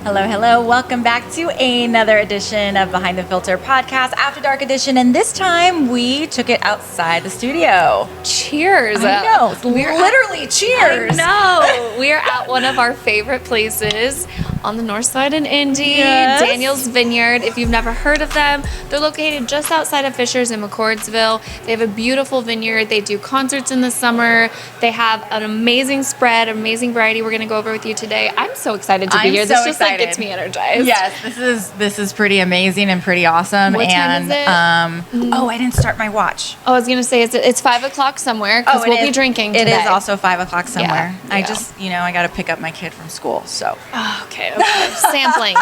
Hello, hello. Welcome back to another edition of Behind the Filter podcast, After Dark edition. And this time we took it outside the studio. Cheers. I know. It's literally cheers. I know. We are at one of our favorite places on the north side in Indy, Yes. Daniel's Vineyard. If you've never heard of them, they're located just outside of Fishers in McCordsville. They have a beautiful vineyard. They do concerts in the summer. They have an amazing spread, amazing variety we're going to go over with you today. I'm so excited to be here. This just like gets me energized. Yes, this is pretty amazing and pretty awesome. What time is it? Oh, I didn't start my watch. I was going to say it's 5 o'clock somewhere because we'll be drinking today. It is also 5 o'clock somewhere. Yeah. I just, I got to pick up my kid from school, so. Oh, okay. Sampling.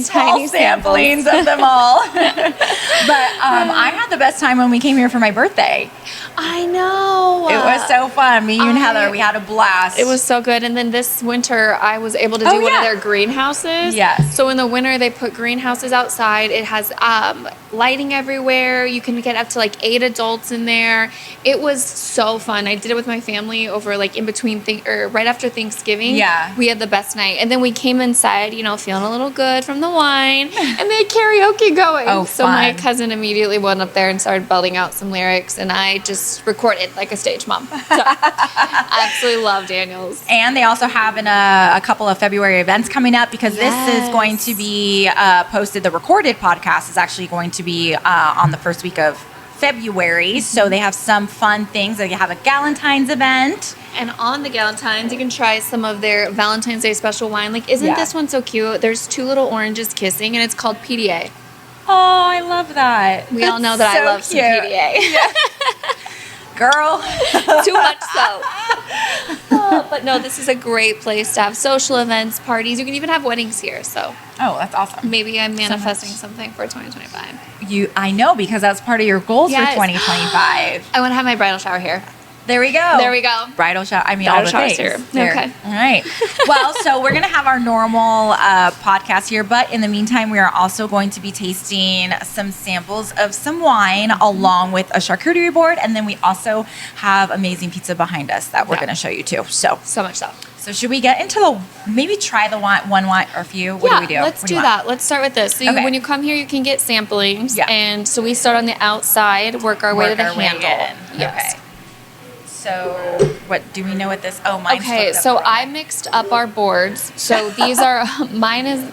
Small Tiny samplings of them all. But I had the best time when we came here for my birthday. I know. It was so fun. Me, you, and Heather, we had a blast. It was so good. And then this winter, I was able to do one of their greenhouses. Yes. So in the winter, they put greenhouses outside. It has lighting everywhere. You can get up to like 8 adults in there. It was so fun. I did it with my family over like in between right after Thanksgiving. Yeah. We had the best night. And then we came inside, feeling a little good from the wine, and they had karaoke going. Oh, so fun. my cousin immediately went up there and started belting out some lyrics, and I just recorded like a stage mom. So absolutely love Daniel's. And they also have a couple of February events coming up because this is going to be posted. The recorded podcast is actually going to be on the first week of February. So they have some fun things. They have a Valentine's event. And on the Valentines, you can try some of their Valentine's Day special wine. Like, isn't this one so cute? There's 2 little oranges kissing, and it's called PDA. Oh, I love that. We all know that I love some PDA. Yeah. Girl. Too much so. But no, this is a great place to have social events, parties. You can even have weddings here. So Oh, that's awesome. maybe I'm manifesting something for 2025. I know, because that's part of your goals Yes. for 2025. I want to have my bridal shower here. There we go. There we go. Bridal shower. I mean, Bridal all the shower's things. here. Okay. All right. Well, so we're going to have our normal podcast here, but in the meantime, we are also going to be tasting some samples of some wine along with a charcuterie board, and then we also have amazing pizza behind us that we're going to show you too. So much so. So should we get into maybe try the one wine or a few? What do we do? Let's do that. Let's start with this. So when you come here, you can get samplings. Yeah. And so we start on the outside, work our way to the handle. Yes. Okay. So what do we know what this? Oh, mine's Okay, so I mixed up our boards. So these are,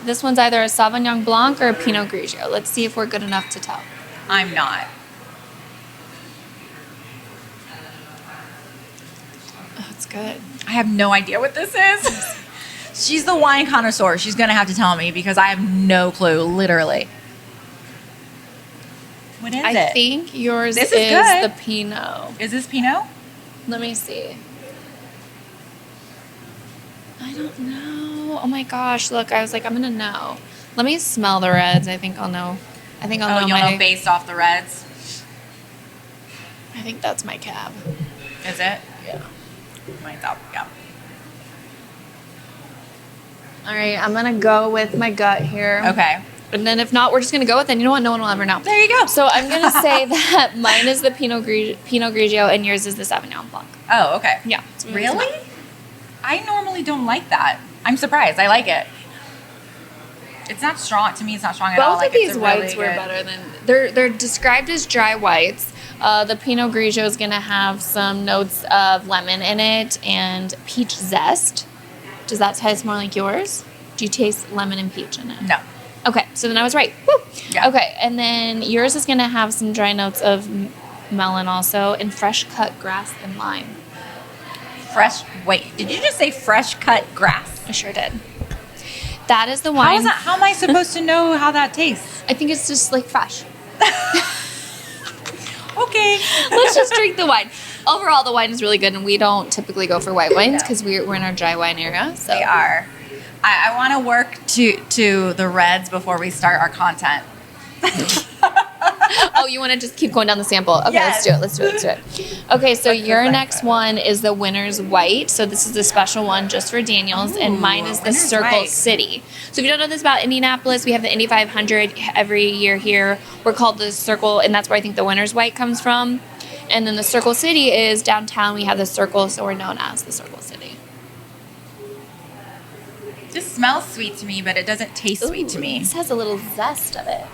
this one's either a Sauvignon Blanc or a Pinot Grigio. Let's see if we're good enough to tell. I'm not. Oh, it's good. I have no idea what this is. She's the wine connoisseur. She's going to have to tell me because I have no clue, literally. What is it? I think yours This is is good. the Pinot. Is this Pinot? Let me see. I don't know. Oh my gosh, look, I was like, I'm going to know. Let me smell the reds. I think I'll know. I think I'll know you'll know based off the reds. I think that's my cab. Is it? Yeah. Mine's up, yeah. All right, I'm going to go with my gut here. Okay. And then if not, we're just going to go with it. You know what? No one will ever know. There you go. So I'm going to say that mine is the Pinot Grigio and yours is the Sauvignon Blanc. Oh, okay. Yeah. Really? I normally don't like that. I'm surprised. I like it. It's not strong. To me, it's not strong at all. Both of these whites were better than... They're described as dry whites. The Pinot Grigio is going to have some notes of lemon in it and peach zest. Does that taste more like yours? Do you taste lemon and peach in it? No. Okay, so then I was right. Woo! Yeah. Okay, and then yours is going to have some dry notes of melon also and fresh cut grass and lime. Wait, did you just say fresh cut grass? I sure did. That is the wine. How am I supposed to know how that tastes? I think it's just like fresh. Okay. Let's just drink the wine. Overall, the wine is really good, and we don't typically go for white wines because we're in our dry wine area. So. They are. I want to work to the reds before we start our content. Oh, you want to just keep going down the sample? Okay, Yes. Let's do it. Okay, so your next one is the Winner's White. So this is the special one just for Daniel's, and mine is the Winner's Circle White. City. So if you don't know this about Indianapolis, we have the Indy 500 every year here. We're called the Circle, and that's where I think the Winner's White comes from. And then the Circle City is downtown. We have the Circle, so we're known as the Circle City. This smells sweet to me, but it doesn't taste sweet to me. This has a little zest of it.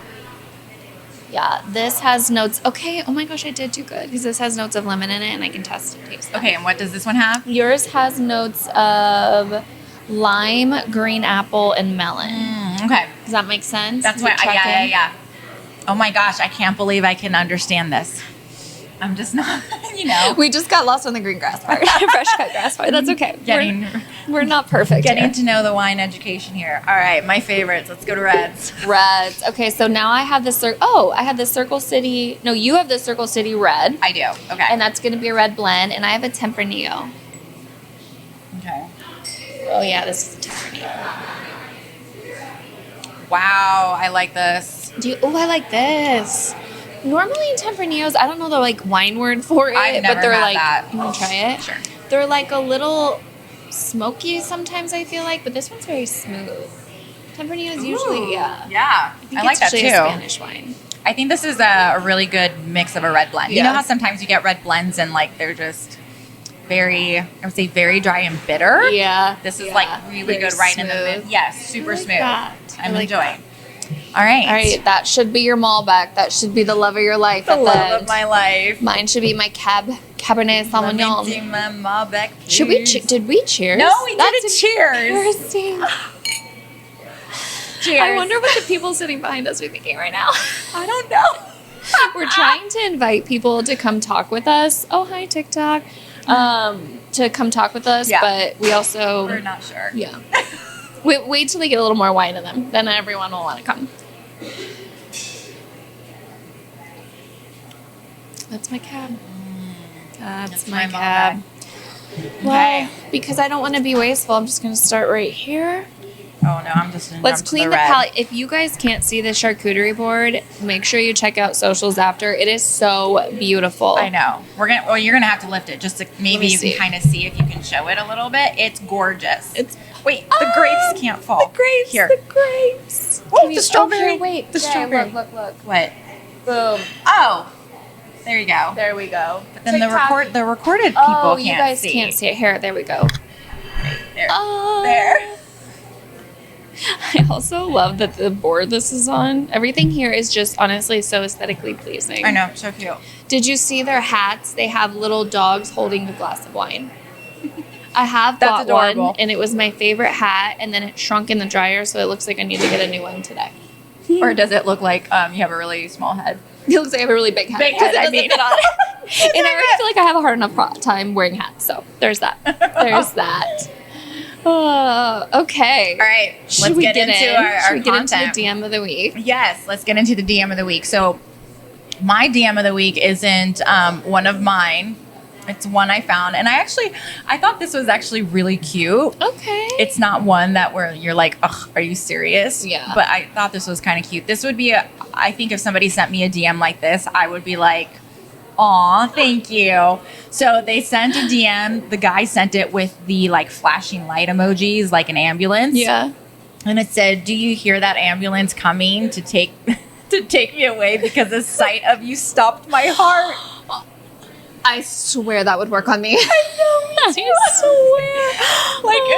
Yeah, this has notes. Okay, oh my gosh, I did do good because this has notes of lemon in it, and I can taste them. Okay, and what does this one have? Yours has notes of lime, green apple, and melon. Okay. Does that make sense? That's what, yeah. Oh my gosh, I can't believe I can understand this. I'm just not, We just got lost on the green grass part. Fresh cut grass part. That's okay. We're not perfect. Getting to know the wine education here. All right, my favorites. Let's go to reds. Reds. Okay, so now I have this. I have the Circle City. No, you have the Circle City red. I do. Okay. And that's going to be a red blend. And I have a Tempranillo. Okay. Oh yeah, this is a Tempranillo. Wow, I like this. I like this. Normally in Tempranillos, I don't know the wine word for it, I've never but they're had that. You want to try it? Sure. They're a little smoky sometimes, I feel like, but this one's very smooth. Tempranillo is usually, Yeah, I think I like that too. a Spanish wine. I think this is a really good mix of a red blend. You know how sometimes you get red blends and they're just very, I would say very dry and bitter? Yeah. This is really very good right smooth. In the mid. Yes, super smooth. That. I'm enjoying. All right. That should be your Malbec. That should be the love of your life. The love of my life. Mine should be my Cabernet Sauvignon. Let me do my Malbec, please. Should we? Did we cheers? No, we didn't cheers. Embarrassing. Cheers. I wonder what the people sitting behind us are thinking right now. I don't know. We're trying to invite people to come talk with us. Oh, hi, TikTok. To come talk with us, but we're not sure. Yeah. Wait till they get a little more wine in them. Then everyone will want to come. That's my cab. That's my cab. Well, because I don't want to be wasteful, I'm just going to start right here. Oh no, I'm just going to Let's clean the palette. If you guys can't see the charcuterie board, make sure you check out socials after. It is so beautiful. I know. You're gonna have to lift it just to maybe you can kind of see if you can show it a little bit. It's gorgeous. The grapes can't fall. The grapes. Here. The grapes. Oh, the strawberry. Wait. The strawberry. Look. What? Boom. Oh. There you go. There we go. But then the recorded people can't see. You guys can't see it. Here, there we go. There. There. I also love that the board this is on. Everything here is just honestly so aesthetically pleasing. I know, so cute. Did you see their hats? They have little dogs holding a glass of wine. I have bought one, and it was my favorite hat, and then it shrunk in the dryer, so it looks like I need to get a new one today. Or does it look like you have a really small head? It looks like I have a really big head. Big head, I mean. And I already feel like I have a hard enough time wearing hats, so there's that. There's that. Okay. All right. Should we get into our Should we get content? into the DM of the week? Yes, let's get into the DM of the week. So my DM of the week isn't one of mine. It's one I found. And I thought this was actually really cute. Okay. It's not one that where you're like, ugh, are you serious? Yeah. But I thought this was kind of cute. This would be I think if somebody sent me a DM like this, I would be like, aw, thank you. So they sent a DM. The guy sent it with the flashing light emojis, like an ambulance. Yeah. And it said, "Do you hear that ambulance coming to take me away because the sight of you stopped my heart?" I swear that would work on me. I know. I swear.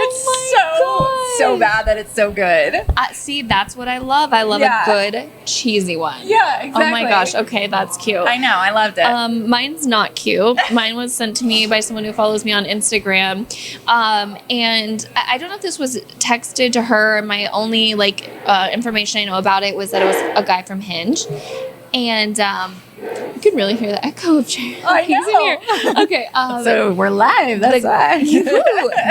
It's so bad that it's so good. See, that's what I love. I love a good cheesy one. Yeah, exactly. Oh my gosh. Okay, that's cute. I know. I loved it. Mine's not cute. Mine was sent to me by someone who follows me on Instagram. And I don't know if this was texted to her. My only information I know about it was that it was a guy from Hinge. And you can really hear the echo of Jerry. I know. Okay. So we're live. That's why.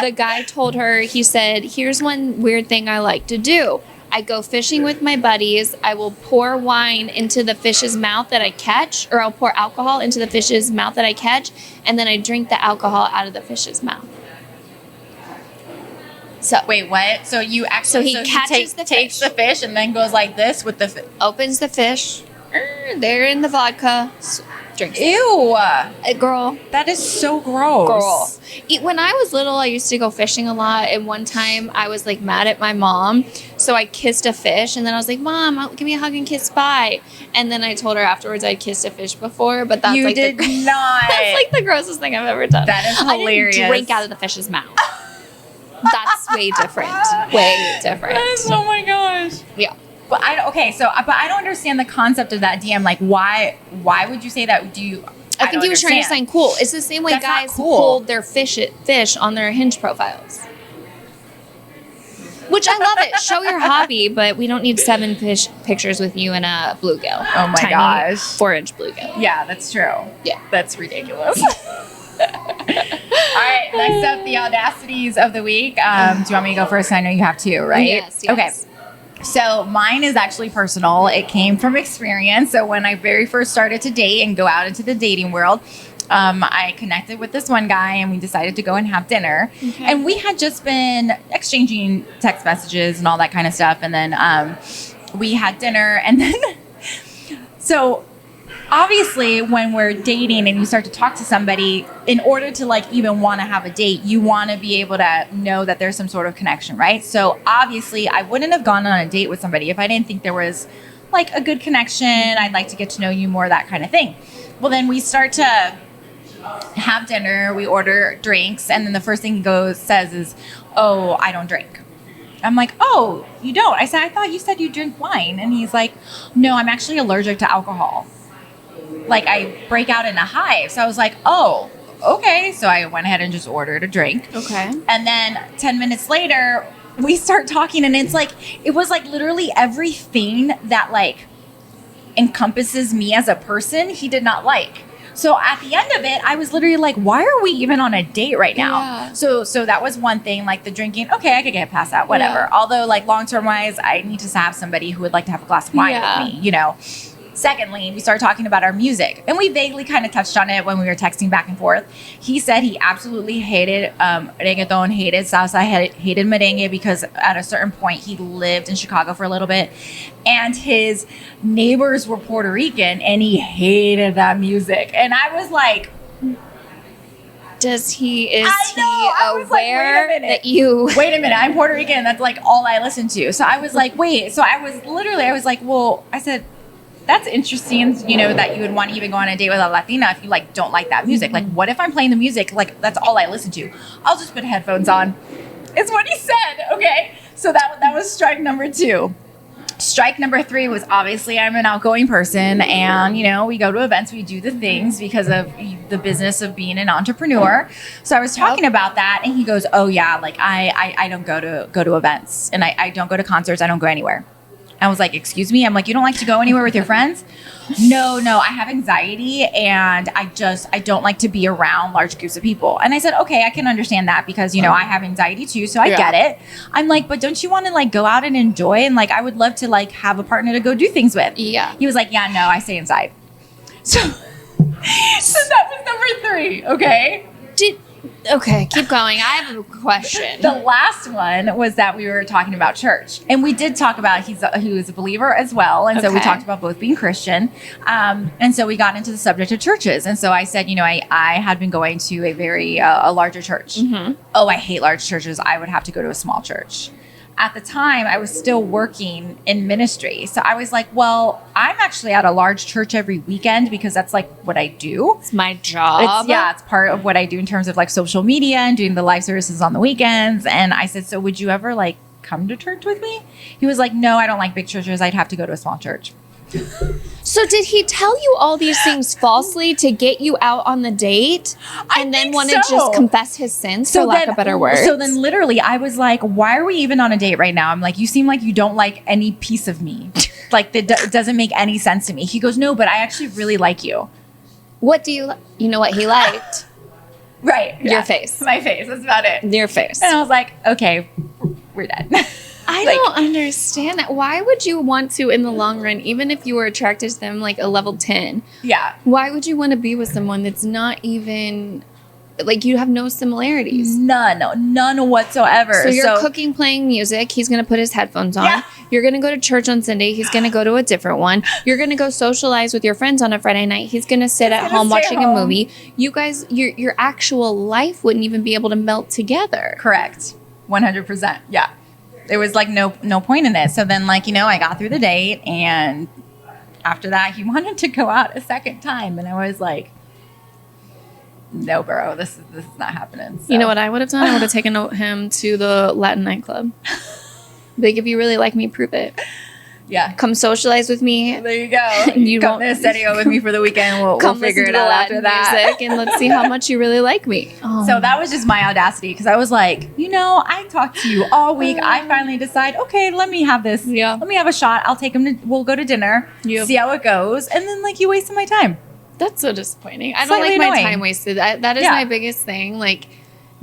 The guy told her, he said, "Here's one weird thing I like to do. I go fishing with my buddies. I will pour wine into the fish's mouth that I catch, or I'll pour alcohol into the fish's mouth that I catch, and then I drink the alcohol out of the fish's mouth." So wait, what? So you actually takes the fish and then goes like this with the opens the fish. They're in the vodka. Drinks. Ew. Girl. That is so gross. Girl. When I was little, I used to go fishing a lot. And one time I was mad at my mom. So I kissed a fish. And then I was like, "Mom, give me a hug and kiss, bye." And then I told her afterwards I'd kissed a fish before. But that's you did not. That's the grossest thing I've ever done. That is hilarious. I didn't drink out of the fish's mouth. That's way different. Way different. Oh my gosh. Yeah. But I don't understand the concept of that DM. Like, why would you say that? I think he was trying to sign cool. It's the same way That's guys not cool. hold their fish on their Hinge profiles. Which I love it. Show your hobby, but we don't need 7 fish pictures with you and a bluegill. Oh my gosh. 4-inch bluegill. Yeah, that's true. Yeah. That's ridiculous. All right, next up, the audacities of the week. Do you want me to go first? I know you have 2, right? Yes. Okay. So mine is actually personal. It came from experience. So when I very first started to date and go out into the dating world, I connected with this one guy and we decided to go and have dinner. Okay. And we had just been exchanging text messages and all that kind of stuff. And then we had dinner. And then, so obviously when we're dating and you start to talk to somebody, in order to like even want to have a date, you want to be able to know that there's some sort of connection, right? So obviously I wouldn't have gone on a date with somebody if I didn't think there was like a good connection. I'd like to get to know you more, that kind of thing. Well, then we start to have dinner, we order drinks, and then the first thing he says is, "Oh, I don't drink." I'm like, "Oh, you don't?" I said, "I thought you said you drink wine." And he's like, "No, I'm actually allergic to alcohol. Like, I break out in a hive." So I was like, "Oh, okay." So I went ahead and just ordered a drink. Okay. And then 10 minutes later, we start talking, and it's like, it was like literally everything that like encompasses me as a person, he did not like. So at the end of it, I was literally like, why are we even on a date right now? Yeah. So that was one thing, like the drinking. Okay, I could get past that, whatever. Yeah. Although like long-term wise, I need to have somebody who would like to have a glass of wine with me, you know. Secondly, we started talking about our music, and we vaguely kind of touched on it when we were texting back and forth. He said he absolutely hated reggaeton, hated salsa, hated merengue, because at a certain point he lived in Chicago for a little bit, and his neighbors were Puerto Rican, and he hated that music. And I was like, is he aware like, that you... Wait a minute, I'm Puerto Rican, and that's like all I listen to. So I was like, wait. So I was like, well, I said, that's interesting, you know, that you would want to even go on a date with a Latina if you like don't like that music. Like, what if I'm playing the music, like that's all I listen to? I'll just put headphones on. It's what he said. Okay, so that was strike number 2. Strike number 3 was obviously I'm an outgoing person, and you know, we go to events, we do the things because of the business of being an entrepreneur. So I was talking about that, and he goes, "Oh yeah, like I don't go to events, and I don't go to concerts, I don't go anywhere." I was like, "Excuse me?" I'm like, "You don't like to go anywhere with your friends?" No, I have anxiety, and I don't like to be around large groups of people. And I said, "Okay, I can understand that because, you know, I have anxiety too, so I get it." I'm like, "But don't you want to like go out and enjoy? And like, I would love to like have a partner to go do things with." Yeah. He was like, "Yeah, no, I stay inside." So that was number 3. Okay. Okay, keep going. I have a question. The last one was that we were talking about church, and we did talk about he was a believer as well, and so we talked about both being Christian, and so we got into the subject of churches, and so I said, you know, I had been going to a very a larger church. Mm-hmm. Oh, I hate large churches. I would have to go to a small church. At the time, I was still working in ministry. So I was like, well, I'm actually at a large church every weekend because that's like what I do. It's my job. It's part of what I do in terms of like social media and doing the live services on the weekends. And I said, so would you ever like come to church with me? He was like, no, I don't like big churches. I'd have to go to a small church. So did he tell you all these things falsely to get you out on the date and then want to just confess his sins, for lack of better words? So then literally I was like, why are we even on a date right now? I'm like, you seem like you don't like any piece of me. Like it doesn't make any sense to me. He goes, no, but I actually really like you. What do you you know what he liked? Right. Your face. My face. That's about it. Your face. And I was like, okay, we're done. I don't understand that. Why would you want to, in the long run, even if you were attracted to them like a level 10? Yeah. Why would you want to be with someone that's not even, like, you have no similarities? None whatsoever. So you're cooking, playing music. He's going to put his headphones on. Yeah. You're going to go to church on Sunday. He's going to go to a different one. You're going to go socialize with your friends on a Friday night. He's going to sit at home watching a movie. You guys, your actual life wouldn't even be able to melt together. Correct. 100%. Yeah. There was like no point in it. So then like, you know, I got through the date, and after that he wanted to go out a second time, and I was like, no, bro, this is not happening. So. You know what I would have done? I would have taken him to the Latin nightclub. Like, if you really like me, prove it. Yeah. Come socialize with me. There you go. You come to Estadio with me for the weekend. We'll figure it out after that. Music and let's see how much you really like me. Oh. So that was just my audacity because I was like, I talked to you all week. I finally decide, okay, let me have this. Yeah. Let me have a shot. I'll take him we'll go to dinner, see how it goes. And then you wasted my time. That's so disappointing. I Slightly don't like annoying. my time wasted. That is my biggest thing. Like,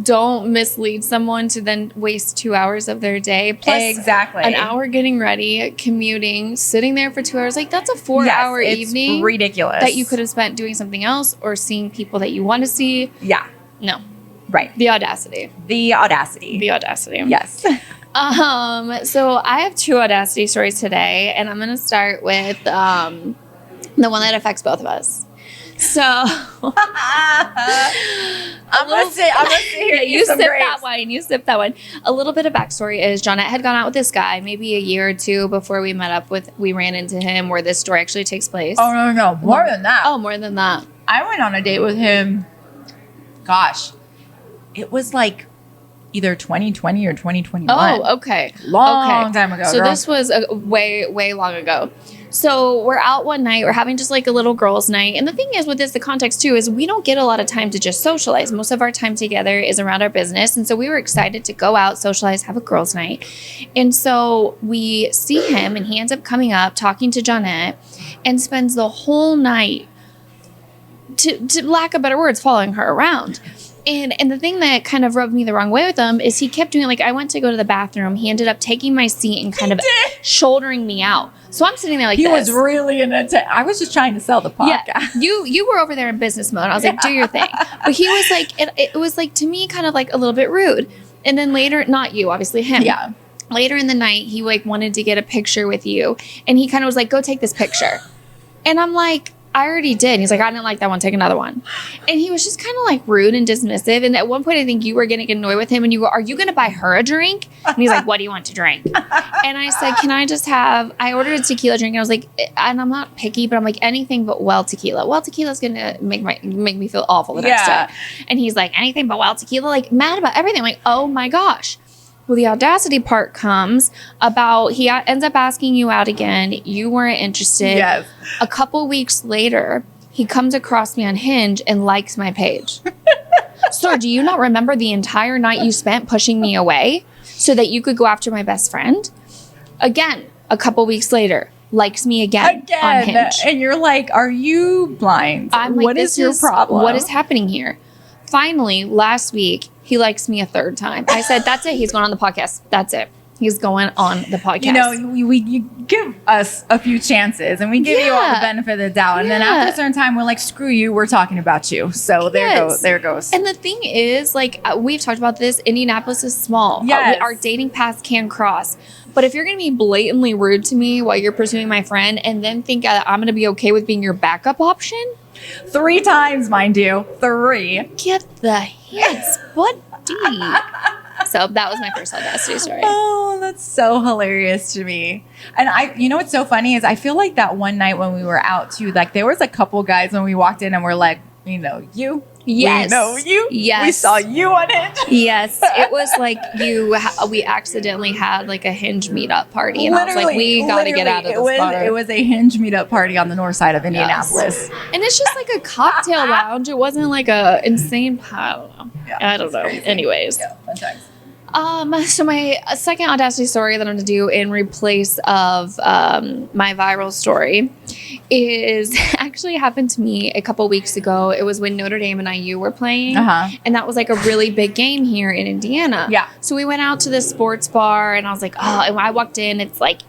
don't mislead someone to then waste 2 hours of their day. Plus exactly. an hour getting ready, commuting, sitting there for 2 hours. Like, that's a 4-hour evening. Ridiculous. That you could have spent doing something else or seeing people that you want to see. Yeah. No. Right. The audacity. The audacity. Yes. So I have 2 audacity stories today, and I'm going to start with the one that affects both of us. So I'm gonna sit here. Yeah, you sip that wine. You sip that one. A little bit of backstory is Johnette had gone out with this guy maybe a year or 2 before we met up with. We ran into him where this story actually takes place. Oh no, more than that. Oh, more than that. I went on a date with him. Gosh, it was like either 2020 or 2021. Oh, okay. Long time ago. So girl. this was way long ago. So we're out one night. We're having just like a little girls' night. And the thing is with this, the context too, is we don't get a lot of time to just socialize. Most of our time together is around our business. And so we were excited to go out, socialize, have a girls' night. And so we see him and he ends up coming up, talking to Johnette, and spends the whole night, to lack of better words, following her around. And the thing that kind of rubbed me the wrong way with him is he kept doing, like, I went to go to the bathroom. He ended up taking my seat and kind of shouldering me out. So I'm sitting there like he this. was really in it. I was just trying to sell the podcast. Yeah, you were over there in business mode. I was like, do your thing. But he was like, it was like, to me, kind of like a little bit rude. And then later, not you, obviously him. Yeah. Later in the night, he like wanted to get a picture with you. And he kind of was like, go take this picture. And I'm like, I already did. And he's like, I didn't like that one. Take another one. And he was just kind of like rude and dismissive. And at one point, I think you were getting annoyed with him and you go, are you going to buy her a drink? And he's like, what do you want to drink? And I said, can I just have, I ordered a tequila drink. And I was like, and I'm not picky, but I'm like, anything but well tequila. Well tequila is going to make me feel awful the next day. And he's like, anything but well tequila, like mad about everything. I'm like, oh my gosh. Well, the audacity part comes about he ends up asking you out again. You weren't interested. Yes. A couple weeks later, he comes across me on Hinge and likes my page. Sir, do you not remember the entire night you spent pushing me away so that you could go after my best friend? Again, a couple weeks later, likes me again on Hinge. And you're like, are you blind? I'm like, what is your problem? What is happening here? Finally, last week, he likes me a 3rd time. I said, that's it. He's going on the podcast. That's it. He's going on the podcast. You know, you give us a few chances and we give you all the benefit of the doubt. And then after a certain time, we're like, screw you. We're talking about you. So there goes. And the thing is, like, we've talked about this. Indianapolis is small. Yes. Our dating paths can cross. But if you're going to be blatantly rude to me while you're pursuing my friend and then think I'm going to be okay with being your backup option. 3 times, mind you. 3. Get the hands, buddy. So that was my first audacity story. Oh, that's so hilarious to me. And you know what's so funny is I feel like that one night when we were out too, like there was a couple guys when we walked in and we're like, we know you. Yes. We know you. Yes. We saw you on it. Yes. It was like we accidentally had like a Hinge meetup party. And I was like, we got to get out of this bar. It was a Hinge meetup party on the north side of Indianapolis. Yes. And it's just like a cocktail lounge. It wasn't like a insane, I don't know. Yeah, I don't know. crazy. Anyways. Yeah, fun times. So my second audacity story that I'm going to do in replace of my viral story is actually happened to me a couple weeks ago. It was when Notre Dame and IU were playing. And that was like a really big game here in Indiana. Yeah. So we went out to this sports bar and I was like, oh, and when I walked in, it's like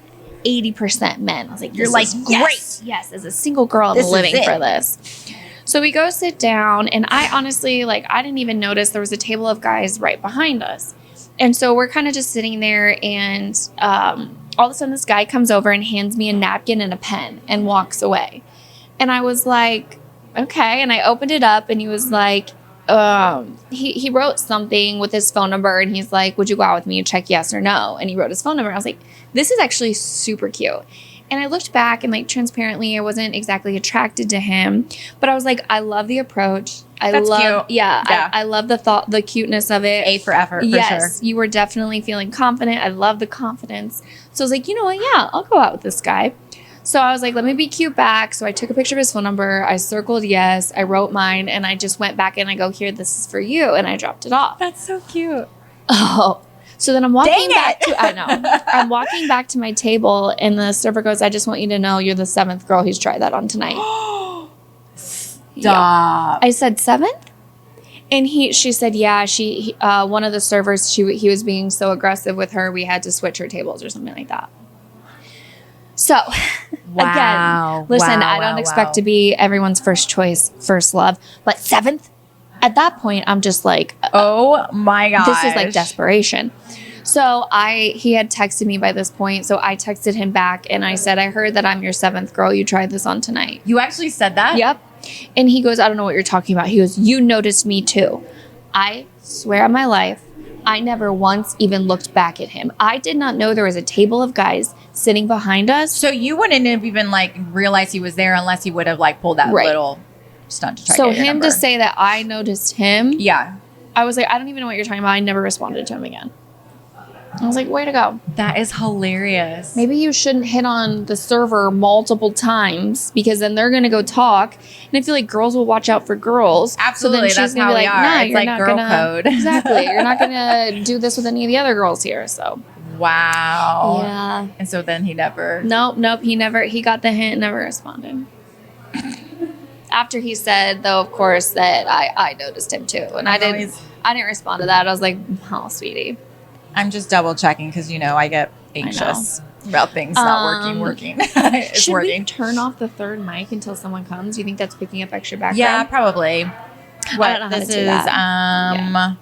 80% men. I was like, you're like, great. Yes, as a single girl, I'm living for this. So we go sit down and I honestly, like, I didn't even notice there was a table of guys right behind us. And so we're kind of just sitting there and all of a sudden this guy comes over and hands me a napkin and a pen and walks away. And I was like, okay. And I opened it up and he was like, he wrote something with his phone number and he's like, would you go out with me and check yes or no? And he wrote his phone number. I was like, this is actually super cute. And I looked back and like transparently, I wasn't exactly attracted to him, but I was like, I love the approach. That's cute. Yeah. I love the cuteness of it. A for effort, Yes, for sure. you were definitely feeling confident. I love the confidence. So I was like, you know what? Yeah, I'll go out with this guy. So I was like, let me be cute back. So I took a picture of his phone number. I circled yes. I wrote mine. And I just went back and I go, here, this is for you. And I dropped it off. That's so cute. Oh. So then I'm walking Dang back it. to, I know. I'm walking back to my table and the server goes, I just want you to know you're the 7th girl who's tried that on tonight. Stop. I said 7th? And she said, yeah, one of the servers, he was being so aggressive with her, we had to switch her tables or something like that. So, Wow. again, listen, Wow, I don't wow, expect wow. to be everyone's first choice, first love, but 7th? At that point, I'm just like, Oh my gosh. this is like desperation. So he had texted me by this point. So I texted him back and I said, I heard that I'm your 7th girl. You tried this on tonight. You actually said that? Yep. And he goes, I don't know what you're talking about. He goes, you noticed me too. I swear on my life, I never once even looked back at him. I did not know there was a table of guys sitting behind us. So you wouldn't have even like realized he was there unless he would have like pulled that Right. little stunt to try So to get your him number. to say that I noticed him, Yeah. I was like, I don't even know what you're talking about. I never responded to him again. I was like, way to go. That is hilarious. Maybe you shouldn't hit on the server multiple times because then they're going to go talk. And I feel like girls will watch out for girls. Absolutely, So then that's she's going how to be we like, are. nah, It's you're like not girl gonna, code. Exactly. You're not going to do this with any of the other girls here. So, Wow. yeah. And so then he never. Nope. He got the hint, never responded. After he said, though, of course, that I noticed him too. And I didn't respond to that. I was like, oh, sweetie. I'm just double checking because I get anxious about things not working. It's Should working. we turn off the third mic until someone comes? Do you think that's picking up extra background? Yeah, probably. I What don't know how this to do is? that.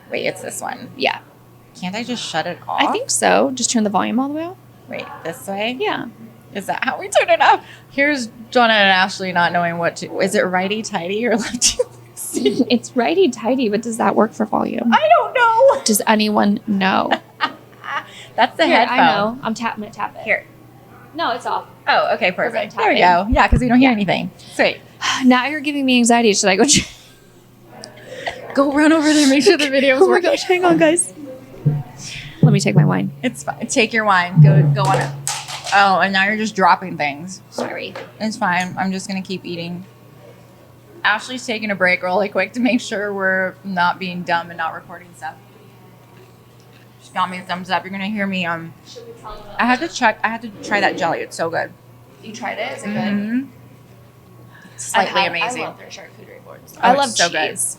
Wait, it's this one. Yeah. Can't I just shut it off? I think so. Just turn the volume all the way up. Wait, this way? Yeah. Is that how we turn it up? Here's Jonah and Ashley not knowing what to. Is it righty tighty or lefty? It's righty tighty, but does that work for volume? I don't know. Does anyone know? That's the Here, headphone. I know. I'm gonna tap it. Here. No, it's off. Oh, okay, perfect. tap There we it. go. Yeah, because we don't hear anything. Sweet. Now you're giving me anxiety. Should I go? Go run over there. Make sure the video's Oh my working. gosh! Hang on, guys. Let me take my wine. It's fine. Take your wine. Go on it. Oh, and now you're just dropping things. Sorry. It's fine. I'm just gonna keep eating. Ashley's taking a break really quick to make sure we're not being dumb and not recording stuff. She got me a thumbs up. You're gonna hear me. Should we tell them? I had to try that jelly. It's so good. You tried it? Is it good? Mm-hmm. Slightly amazing. I love their charcuterie boards. Oh, I it's love so good. cheese.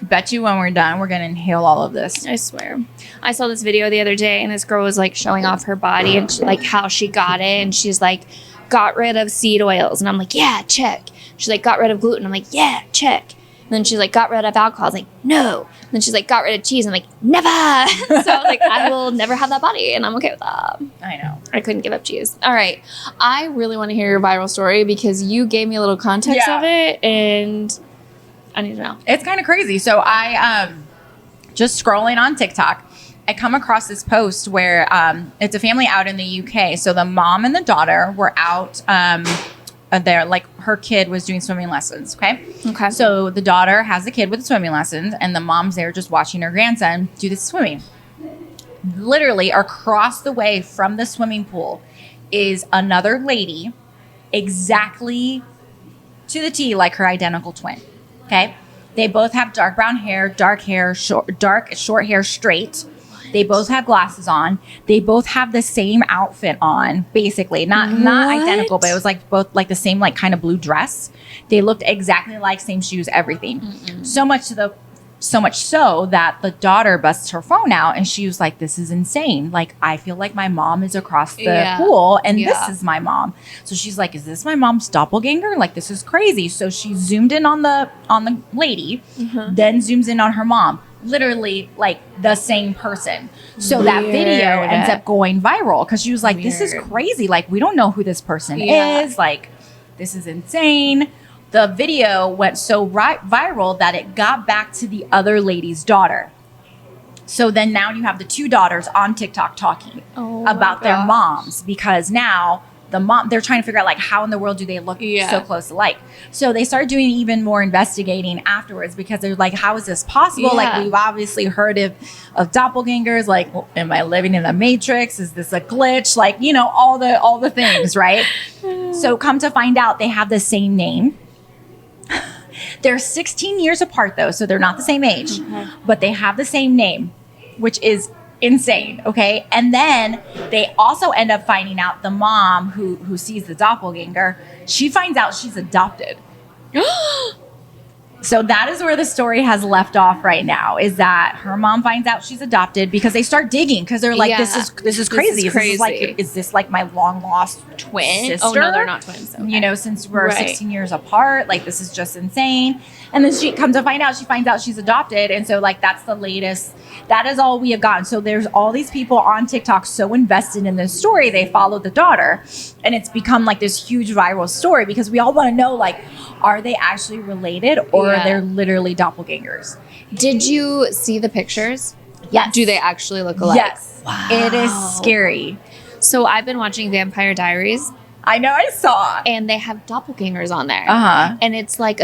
Bet you when we're done, we're gonna inhale all of this. I swear. I saw this video the other day and this girl was like showing off her body and like how she got it. And she's like, got rid of seed oils. And I'm like, yeah, check. She's like, got rid of gluten. I'm like, yeah, check. And then she's like, got rid of alcohol. I was like, no. And then she's like, got rid of cheese. I'm like, never. So I was like, I will never have that body. And I'm okay with that. I know. I couldn't give up cheese. All right. I really want to hear your viral story because you gave me a little context Yeah. of it and I need to know. It's kind of crazy. So I just scrolling on TikTok, I come across this post where it's a family out in the UK. So the mom and the daughter were out there, like her kid was doing swimming lessons. Okay. So the daughter has the kid with the swimming lessons, and the mom's there just watching her grandson do the swimming. Literally across the way from the swimming pool is another lady, exactly to the T, like her identical twin. Okay. They both have dark brown hair, dark short hair, straight. They both have glasses on. They both have the same outfit on, basically. Not identical, but it was like both like the same like kind of blue dress. They looked exactly like, same shoes, everything. So much so that the daughter busts her phone out and she was like, this is insane. Like, I feel like my mom is across the pool and this is my mom. So she's like, is this my mom's doppelganger? Like, this is crazy. So she zoomed in on the lady, then zooms in on her mom. Literally like the same person. So that video ends up going viral because she was like, this is crazy. Like, we don't know who this person is. Like, this is insane. The video went so viral that it got back to the other lady's daughter. So then now you have the two daughters on TikTok talking Oh about my their gosh. moms, because now the mom, they're trying to figure out like how in the world do they look so close alike. So they started doing even more investigating afterwards, because they're like, how is this possible? Yeah. Like, we've obviously heard of doppelgangers. Like, well, am I living in the Matrix? Is this a glitch? Like, you know, all the things, right? So come to find out, they have the same name. They're 16 years apart though, so they're not the same age, but they have the same name, which is insane. Okay. And then they also end up finding out, the mom who sees the doppelganger, she finds out she's adopted. So that is where the story has left off right now, is that her mom finds out she's adopted, because they start digging, because they're like, this is crazy. Is this like my long lost Twin? sister? Oh no, they're not twins. Okay. You know, since we're Right. 16 years apart, like, this is just insane. And then she comes to find out, she finds out she's adopted. And so like, that's the latest, that is all we have gotten. So there's all these people on TikTok so invested in this story, they followed the daughter, and it's become like this huge viral story, because we all want to know, like, are they actually related, or are they literally doppelgangers? Did you see the pictures? Yes. Do they actually look alike? Yes. Wow. It is scary. So I've been watching Vampire Diaries, I know, I saw. and they have doppelgangers on there. Uh-huh. And it's like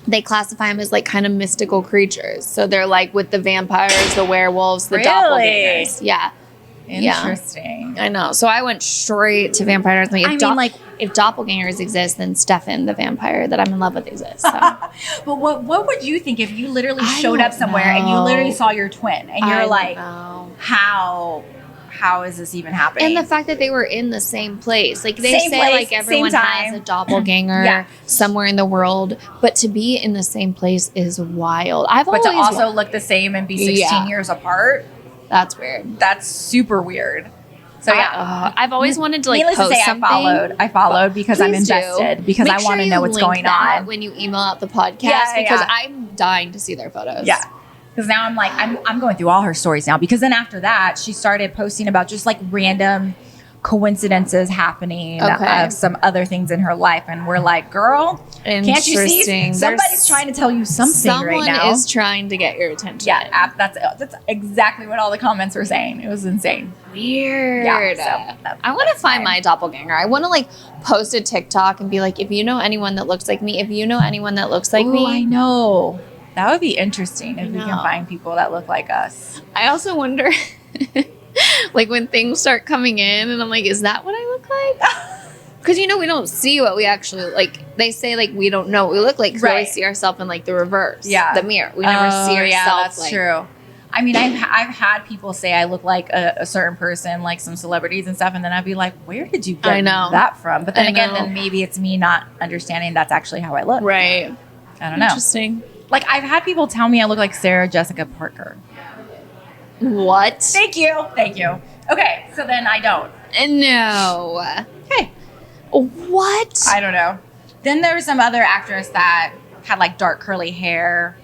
they classify them as like kind of mystical creatures. So they're like with the vampires, the werewolves, the Really? doppelgangers. Yeah. Interesting. I know. So I went straight to Vampire Diaries. I mean, if doppelgangers exist, then Stefan, the vampire that I'm in love with, exists. So. But what would you think if you literally I showed up don't somewhere and you know. literally saw your twin, and you're like, know. how is this even happening? And the fact that they were in the same place. Like they Same say place, like everyone same has time. a doppelganger Yeah. somewhere in the world, but to be in the same place is wild. but to also look the same and be 16 Yeah. years apart, that's weird. that's super weird. So yeah. I've always wanted to like Needless post to say, something. I followed because I'm Please do. invested, because Make I want sure to you know what's link going that on. when you email out the podcast, Yeah, because yeah. I'm dying to see their photos. Yeah. Because now I'm like, I'm going through all her stories now, because then after that, she started posting about just like random coincidences happening Okay. of some other things in her life. And we're like, girl, can't you see? Interesting. Somebody's trying to tell you something right now. Someone is trying to get your attention. Yeah, that's exactly what all the comments were saying. It was insane. Weird. Yeah, so I want to find fine. my doppelganger. I want to like post a TikTok and be like, if you know anyone that looks like me, if you know anyone that looks like Ooh, me. I know. That would be interesting if we can know. find people that look like us. I also wonder, like when things start coming in and I'm like, is that what I look like? Because, you know, we don't see what we actually, like, they say, like, we don't know what we look like. 'Cause we always Right. see ourselves in, like, the reverse. Yeah. The mirror. We never see ourselves. Yeah, that's like, true. I mean, I've had people say I look like a certain person, like some celebrities and stuff, and then I'd be like, where did you get I know. that from? But then I again, know. then maybe it's me not understanding that's actually how I look. Right. I don't know. Interesting. Like, I've had people tell me I look like Sarah Jessica Parker. What? Thank you. Thank you. Okay, so then I don't. No. Hey, What? I don't know. Then there was some other actress that had like dark curly hair,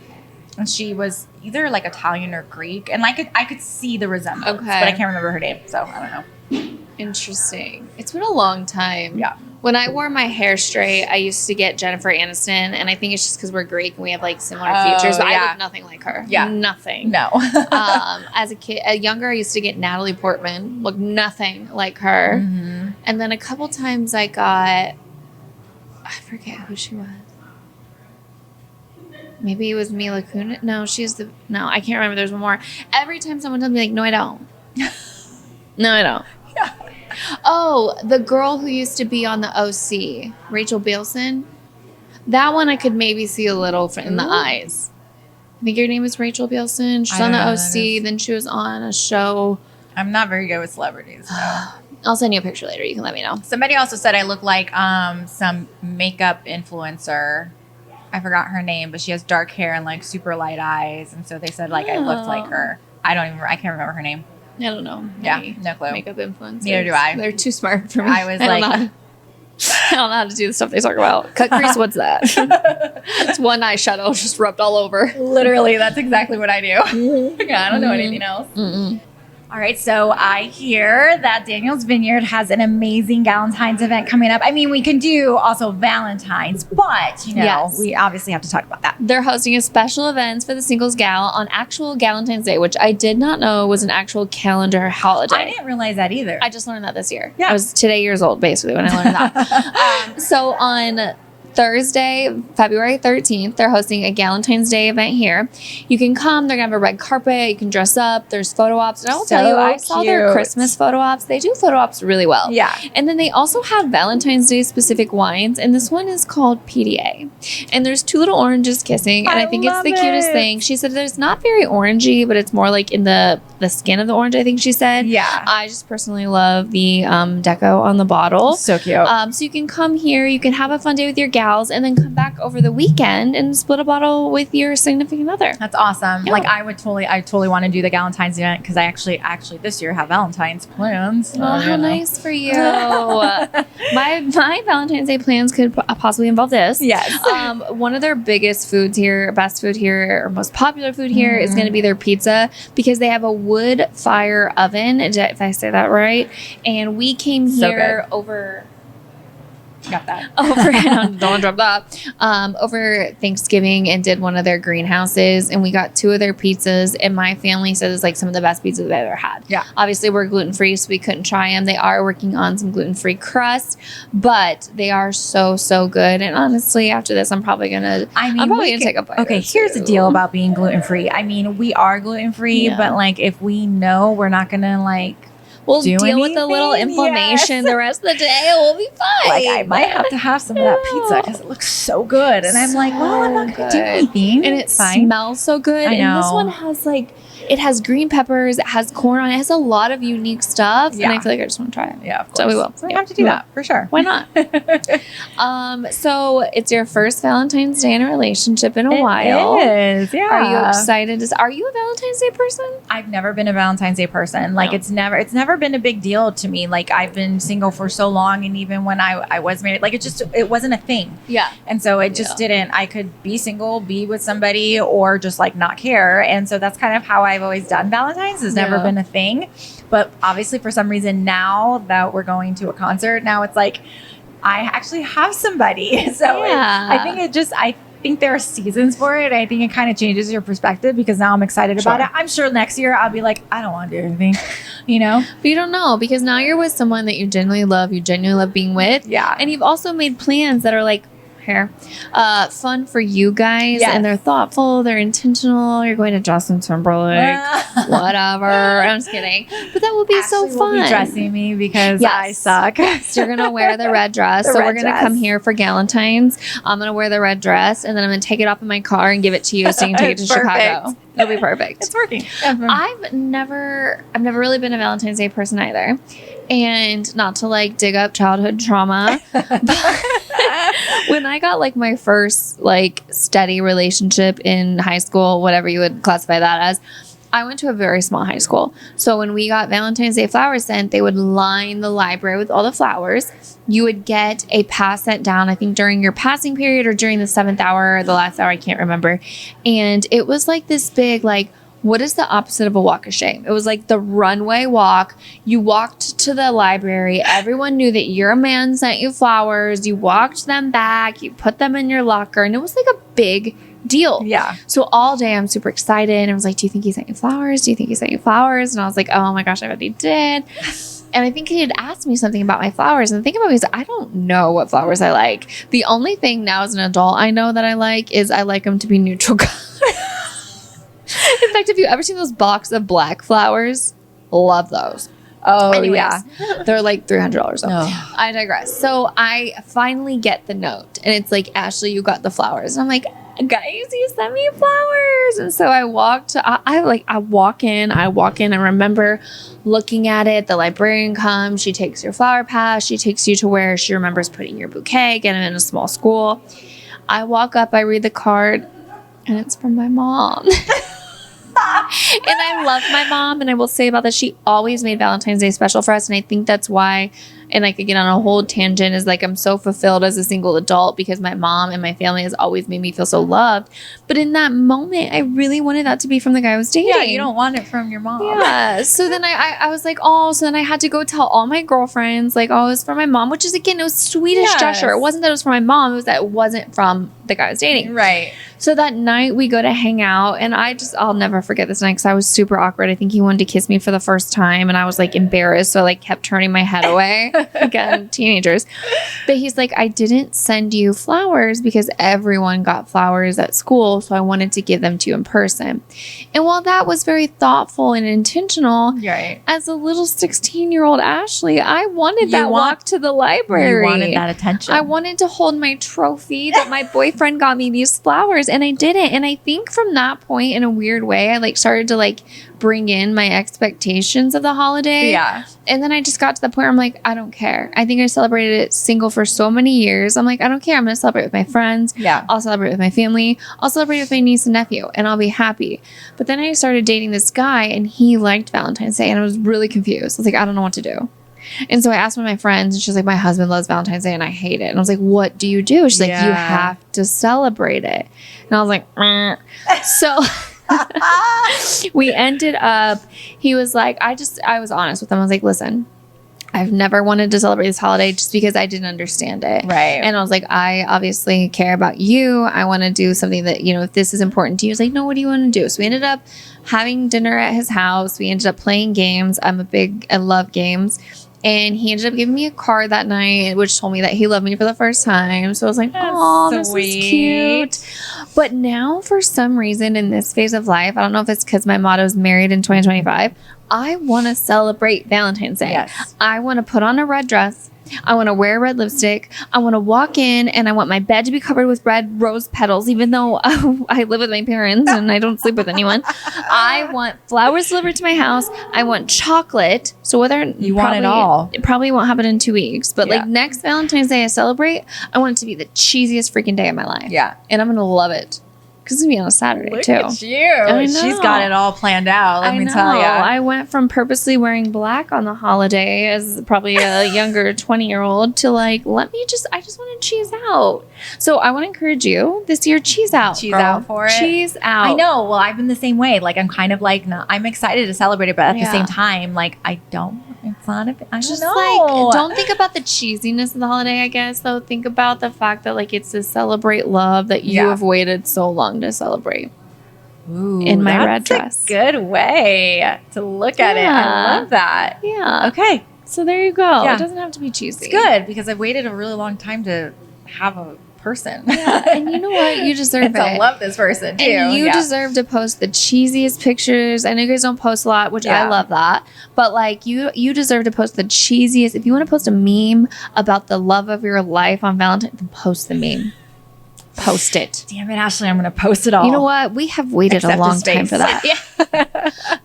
and she was either like Italian or Greek, and I could see the resemblance, Okay. but I can't remember her name, so I don't know. Interesting. It's been a long time. Yeah. When I wore my hair straight, I used to get Jennifer Aniston, and I think it's just because we're Greek and we have like similar Oh, features. But I yeah. look nothing like her. Yeah. Nothing. No. As a kid, younger, I used to get Natalie Portman. Look nothing like her. Mm-hmm. And then a couple times I got, I forget who she was. Maybe it was Mila Kunis. No, I can't remember. There's one more. Every time someone tells me like, no, I don't. No, I don't. Yeah. Oh, the girl who used to be on the OC, Rachel Bilson. That one I could maybe see a little in the eyes. I think her name is Rachel Bilson. She's I on don't the know who that OC. is. Then she was on a show. I'm not very good with celebrities. So. I'll send you a picture later. You can let me know. Somebody also said I look like some makeup influencer. I forgot her name, but she has dark hair and like super light eyes, and so they said like I looked like her. I can't remember her name. I don't know. Yeah, Any no clue. Makeup influencers. Neither do I. They're too smart for me. I was don't like- know how to- I don't know how to do the stuff they talk about. Cut crease, what's that? It's one eyeshadow just rubbed all over. Literally, that's exactly what I do. Yeah, I don't know anything else. All right, so I hear that Daniel's Vineyard has an amazing Valentine's event coming up. I mean, we can do also Valentine's, but, Yes. we obviously have to talk about that. They're hosting a special events for the Singles Gal on actual Valentine's Day, which I did not know was an actual calendar holiday. I didn't realize that either. I just learned that this year. Yeah. I was today years old, basically, when I learned that. So on Thursday, February 13th, they're hosting a Valentine's Day event here. You can come. They're going to have a red carpet. You can dress up. There's photo ops. And I will tell you, I saw their cute. Christmas photo ops. They do photo ops really well. Yeah. And then they also have Valentine's Day specific wines. And this one is called PDA. And there's two little oranges kissing. And I think it's love the cutest it. thing. She said there's not very orangey, but it's more like in the skin of the orange, I think she said. Yeah. I just personally love the deco on the bottle. So cute. So you can come here, you can have a fun day with your gals, and then come back over the weekend and split a bottle with your significant other. That's awesome. Yeah. Like I totally want to do the Valentine's event because I actually this year have Valentine's plans. Oh, how nice for you. My Valentine's Day plans could possibly involve this. Yes. One of their biggest foods here, best food here, or most popular food here is going to be their pizza because they have a wood fire oven, if I say that right. And we came here over... Got that. Don't drop that. Over Thanksgiving and did one of their greenhouses, and we got 2 of their pizzas, and my family says it's like some of the best pizzas they've ever had. Yeah. Obviously we're gluten-free, so we couldn't try them. They are working on some gluten-free crust, but they are so good. And honestly, after this, I'm probably gonna take a bite. Okay, here's the deal about being gluten-free. I mean, we are gluten-free, Yeah. but like if we know we're not gonna like We'll do deal with the little anything? inflammation Yes. the rest of the day. We'll be fine. like I might have to have some of that pizza because it looks so good, and I'm like, well, I'm not gonna do good. anything, And it it's fine. smells so good. I And this know. one has it has green peppers, it has corn on it, it has a lot of unique stuff. Yeah. And I feel like I just want to try it. Yeah, of course. So we will. So we have to do that for sure. Why not? So it's your first Valentine's Day in a relationship in a while. It is, yeah. Are you excited? Are you a Valentine's Day person? I've never been a Valentine's Day person. Like No. it's never been a big deal to me. Like I've been single for so long, and even when I was married, like it wasn't a thing. Yeah. And so it just didn't. I could be single, be with somebody, or just like not care. And so that's kind of how I've always done Valentine's. Has never Yeah. been a thing. But obviously, for some reason, now that we're going to a concert, now it's like I actually have somebody. So Yeah. I think there are seasons for it. I think it kind of changes your perspective because now I'm excited about Sure. it. I'm sure next year I'll be like, I don't want to do anything, you know? But you don't know because now you're with someone that you genuinely love being with. Yeah. And you've also made plans that are like fun for you guys. Yes. And they're thoughtful, they're intentional. You're going to Justin Timberlake, whatever. I'm just kidding. But that will be so Ashley fun. will be dressing me because Yes. I suck. So you're going to wear the red dress. The so red we're going to dress. come here for Valentine's. I'm going to wear the red dress and then I'm going to take it off in my car and give it to you so you can take it to Perfect. Chicago. It'll be perfect. It's working. I've never really been a Valentine's Day person either. And not to like dig up childhood trauma, but when I got like my first like steady relationship in high school, whatever you would classify that as, I went to a very small high school. So when we got Valentine's Day flowers sent, they would line the library with all the flowers. You would get a pass sent down, I think during your passing period or during the 7th hour or the last hour, I can't remember. And it was like this big, like, what is the opposite of a walk of shame? It was like the runway walk. You walked to the library. Everyone knew that your man sent you flowers. You walked them back. You put them in your locker. And it was like a big deal. Yeah. So all day I'm super excited. And I was like, do you think he sent you flowers? Do you think he sent you flowers? And I was like, oh my gosh, I bet he did. And I think he had asked me something about my flowers. And the thing about it is I don't know what flowers I like. The only thing now as an adult I know that I like is I like them to be neutral color. In fact, have you ever seen those box of black flowers? Love those. Oh, Anyways, yeah. they're like $300. So Oh. I digress. So I finally get the note and it's like, Ashley, you got the flowers. And I'm like, guys, you sent me flowers. And so I walked, I walk in. I remember looking at it. The librarian comes, she takes your flower pass. She takes you to where she remembers putting your bouquet, get them in a small school. I walk up, I read the card and it's from my mom. And I love my mom, and I will say about that, she always made Valentine's Day special for us, and I think that's why and I could get on a whole tangent, is like I'm so fulfilled as a single adult because my mom and my family has always made me feel so loved. But in that moment, I really wanted that to be from the guy I was dating. Yeah, you don't want it from your mom. Yeah. So then I was like, oh, so then I had to go tell all my girlfriends, like, oh, it was for my mom, which is, again, it was sweetest gesture. It wasn't that it was for my mom. It was that it wasn't from the guy I was dating. Right. So that night we go to hang out, and I'll never forget this night because I was super awkward. I think he wanted to kiss me for the first time, and I was like embarrassed. So I like kept turning my head away. Again, teenagers. But he's like, I didn't send you flowers because everyone got flowers at school. So I wanted to give them to you in person. And while that was very thoughtful and intentional, right, as a little 16-year-old Ashley, I wanted that walk to the library. You wanted that attention. I wanted to hold my trophy that my boyfriend got me these flowers, and I didn't. And I think from that point, in a weird way, I like started to like bring in my expectations of the holiday. Yeah. And then I just got to the point where I'm like, I don't care. I think I celebrated it single for so many years. I'm like, I don't care. I'm going to celebrate with my friends. Yeah. I'll celebrate with my family. I'll celebrate with my niece and nephew, and I'll be happy. But then I started dating this guy, and he liked Valentine's Day, and I was really confused. I was like, I don't know what to do. And so I asked one of my friends, and she's like, my husband loves Valentine's Day and I hate it. And I was like, what do you do? She's like, you have to celebrate it. And I was like, So we ended up, he was like, I was honest with him. I was like, listen, I've never wanted to celebrate this holiday just because I didn't understand it. Right. And I was like, I obviously care about you. I want to do something that, you know, if this is important to you. He was like, no, what do you want to do? So we ended up having dinner at his house. We ended up playing games. I love games. And he ended up giving me a card that night, which told me that he loved me for the first time. So I was like, oh, this is cute. But now, for some reason, in this phase of life, I don't know if it's because my motto is married in 2025, I want to celebrate Valentine's Day. Yes. I want to put on a red dress. I want to wear red lipstick. I want to walk in, and I want my bed to be covered with red rose petals, even though I live with my parents and I don't sleep with anyone. I want flowers delivered to my house. I want chocolate. So whether you want it all, it probably won't happen in 2 weeks. But like next Valentine's Day I celebrate, I want it to be the cheesiest freaking day of my life. Yeah. And I'm going to love it. Because it's going to be on a Saturday, too. Look at you. She's got it all planned out, let me tell you. I went from purposely wearing black on the holiday as probably a younger 20-year-old to like, I just want to cheese out. So I want to encourage you this year, cheese out. Cheese out for it. Cheese out. I know. Well, I've been the same way. Like, I'm kind of like, no, I'm excited to celebrate it, but at the same time, like, it's not a, I just don't know. like, don't think about the cheesiness of the holiday, I guess, though. Think about the fact that like it's to celebrate love that you have waited so long to celebrate. Ooh, in my red dress. That's a good way to look at it. I love that. Yeah. Okay. So there you go. It doesn't have to be cheesy. It's good because I've waited a really long time to have a person. Yeah. And you know what? You deserve it. I love this person too. And you deserve to post the cheesiest pictures. I know you guys don't post a lot, which I love that. But like you deserve to post the cheesiest. If you want to post a meme about the love of your life on Valentine's, then post the meme. Post it. Damn it, Ashley, I'm going to post it all. You know what? We have waited a long time for that.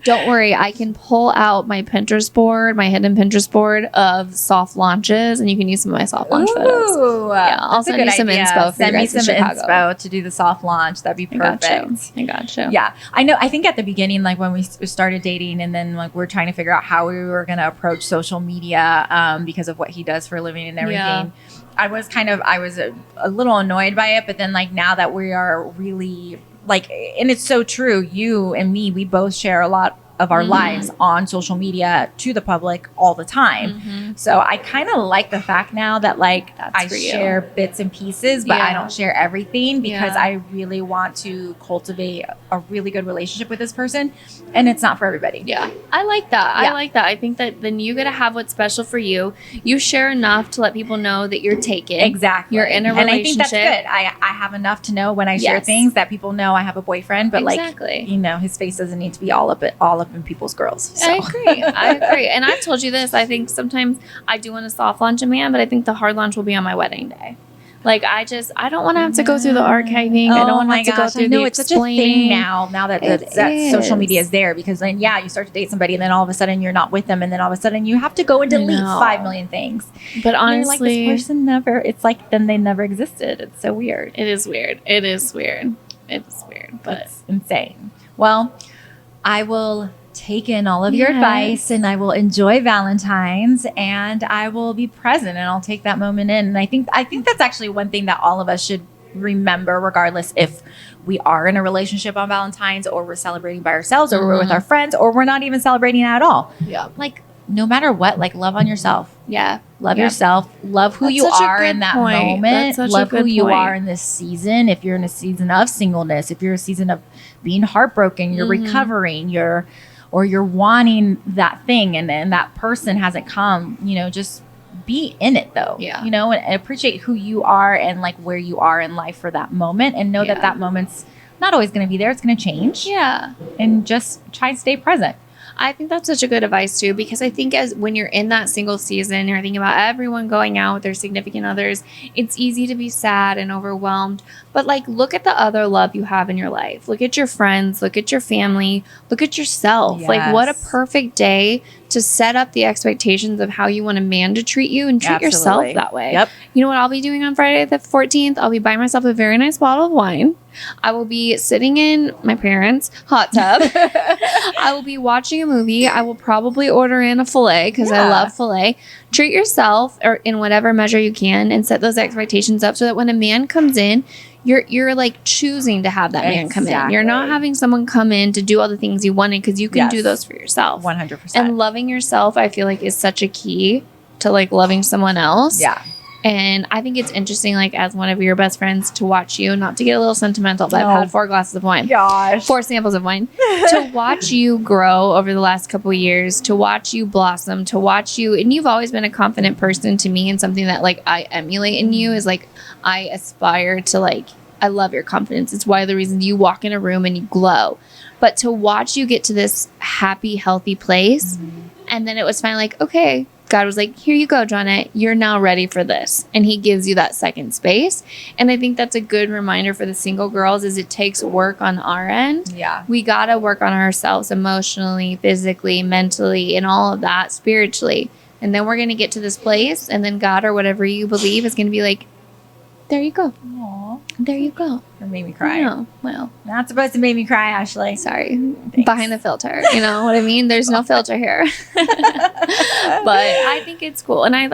Don't worry. I can pull out my Pinterest board, my hidden Pinterest board of soft launches, and you can use some of my soft launch photos. Yeah, I'll send you some inspo for you guys in Chicago. Send me some inspo to do the soft launch. That'd be perfect. I got you. Yeah. I know. I think at the beginning, like when we started dating and then like we're trying to figure out how we were going to approach social media because of what he does for a living and everything. Yeah. I was a little annoyed by it, but then like now that we are really like, and it's so true, you and me, we both share a lot of our lives on social media to the public all the time. So I kind of like the fact now that like I share bits and pieces, but I don't share everything because I really want to cultivate a really good relationship with this person, and it's not for everybody. Yeah. I like that. I like that. I think that then you got to have what's special for you. You share enough to let people know that you're taken. Exactly. You're in a relationship. And I think that's good. I have enough to know when I share things that people know I have a boyfriend, but like, you know, his face doesn't need to be all up in people's girls. So. I agree. And I've told you this. I think sometimes I do want to soft launch a man, but I think the hard launch will be on my wedding day. Like I don't want to have to go through the archiving. I don't want to have to go through the it's such a thing now that social media is there, because then you start to date somebody and then all of a sudden you're not with them and then all of a sudden you have to go and delete 5 million things. But honestly, like, this person never, it's like then they never existed. It's so weird. It is weird. But it's insane. Well, I will take in all of your advice, and I will enjoy Valentine's, and I will be present, and I'll take that moment in. And I think that's actually one thing that all of us should remember, regardless if we are in a relationship on Valentine's, or we're celebrating by ourselves, or we're with our friends, or we're not even celebrating at all. Yeah. Like, no matter what, like, love on yourself. Yeah. Love yourself. Love who you are in that moment. Love who you are in this season. If you're in a season of singleness, if you're a season of being heartbroken, you're recovering, you're wanting that thing, and that person hasn't come, just be in it though. Yeah. And appreciate who you are and like where you are in life for that moment, and know that moment's not always going to be there. It's going to change. Yeah. And just try and stay present. I think that's such a good advice too, because I think as when you're in that single season, you're thinking about everyone going out with their significant others, it's easy to be sad and overwhelmed. But like, look at the other love you have in your life. Look at your friends, look at your family, look at yourself. Yes. Like, what a perfect day to set up the expectations of how you want a man to treat you, and treat yourself that way. Yep. You know what I'll be doing on Friday the 14th? I'll be buying myself a very nice bottle of wine. I will be sitting in my parents' hot tub. I will be watching a movie. I will probably order in a filet, because I love filet. Treat yourself, or in whatever measure you can, and set those expectations up so that when a man comes in, you're like choosing to have that man come in. You're not having someone come in to do all the things you wanted, because you can do those for yourself. 100%. And loving yourself, I feel like, is such a key to like loving someone else. Yeah. And I think it's interesting, like, as one of your best friends, to watch you, not to get a little sentimental, but I've had 4 glasses of wine. Gosh. 4 samples of wine. To watch you grow over the last couple of years, to watch you blossom, to watch you, and you've always been a confident person to me, and something that, like, I emulate in you is, like, I aspire to, like, I love your confidence. It's one of the reasons you walk in a room and you glow. But to watch you get to this happy, healthy place, and then it was finally like, okay, God was like, here you go, Johnette. You're now ready for this. And he gives you that second space. And I think that's a good reminder for the single girls, is it takes work on our end. Yeah. We got to work on ourselves emotionally, physically, mentally, and all of that, spiritually. And then we're going to get to this place, and then God, or whatever you believe, is going to be like, there you go. Aww. There you go. It made me cry. Oh, well. Not supposed to make me cry, Ashley. Sorry. Behind the filter. You know what I mean? There's no filter here. But I think it's cool. And I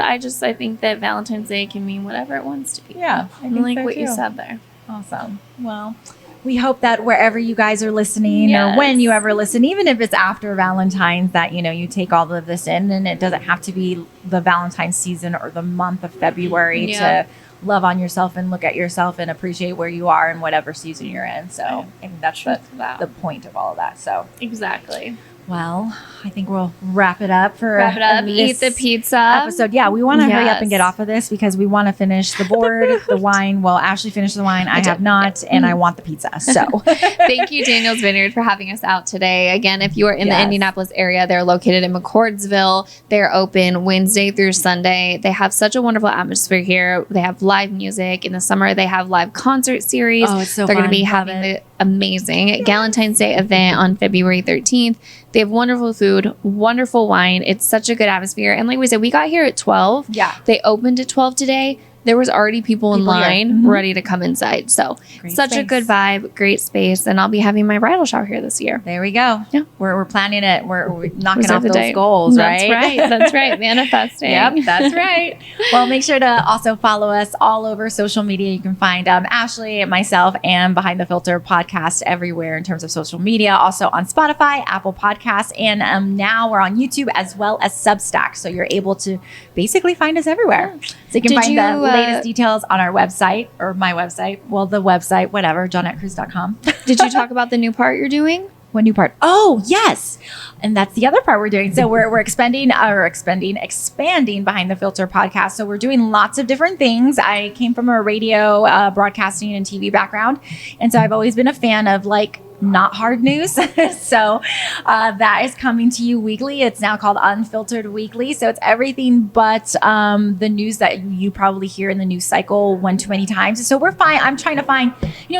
think that Valentine's Day can mean whatever it wants to be. Yeah. I think like so what too. you said there. Awesome. Well, we hope that wherever you guys are listening, or when you ever listen, even if it's after Valentine's, that, you take all of this in, and it doesn't have to be the Valentine's season or the month of February to love on yourself and look at yourself and appreciate where you are in whatever season you're in. So I think that's the point of all of that. So exactly. Well, I think we'll wrap it up for eat the pizza episode. Yeah, we want to hurry up and get off of this, because we want to finish the board, the wine. Well, Ashley finished the wine. I have not, and I want the pizza. So thank you, Daniel's Vineyard, for having us out today. Again, if you are in the Indianapolis area, they're located in McCordsville. They're open Wednesday through Sunday. They have such a wonderful atmosphere here. They have live music. In the summer, they have live concert series. Oh, it's so They're fun. going to be having the amazing Valentine's Day event on February 13th. They have wonderful food, wonderful wine. It's such a good atmosphere. And like we said, we got here at 12. Yeah. They opened at 12 today. There was already people in line ready to come inside. So such a good vibe, great space. And I'll be having my bridal shower here this year. There we go. Yeah. We're planning it. We're knocking Reserve off the those date. goals, That's right? That's right. Manifesting. Yep, that's right. Well, make sure to also follow us all over social media. You can find Ashley, myself, and Behind the Filter podcast everywhere in terms of social media. Also on Spotify, Apple Podcasts, and now we're on YouTube as well as Substack. So you're able to basically find us everywhere. So you can find the latest details on our website, or my website. Well, the website, whatever, JohnetteCruz.com. Did you talk about the new part you're doing? What new part? Oh, yes. And that's the other part we're doing. So we're expanding Behind the Filter podcast. So we're doing lots of different things. I came from a radio broadcasting and TV background. And so I've always been a fan of like not hard news. So that is coming to you weekly. It's now called Unfiltered Weekly. So it's everything but the news that you probably hear in the news cycle one too many times. So I'm trying to find,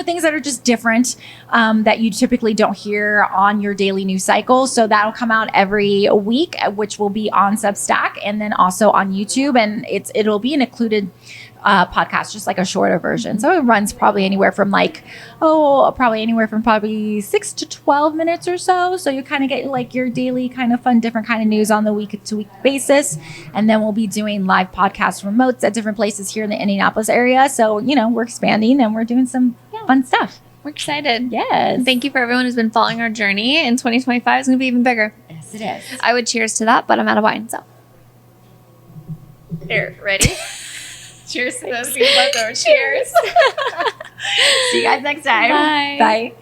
things that are just different that you typically don't hear on your daily news cycle. So that'll come out every week, which will be on Substack and then also on YouTube. And it'll be an included podcast, just like a shorter version. So it runs probably anywhere from probably 6 to 12 minutes or so. So you kind of get like your daily kind of fun, different kind of news on the week to week basis. And then we'll be doing live podcast remotes at different places here in the Indianapolis area. So, we're expanding and we're doing some fun stuff. We're excited. Yes. Thank you for everyone who's been following our journey. And 2025 is going to be even bigger. Yes, it is. I would cheers to that, but I'm out of wine, so. Here, ready? Cheers to those people left over. Cheers. See you guys next time. Bye. Bye.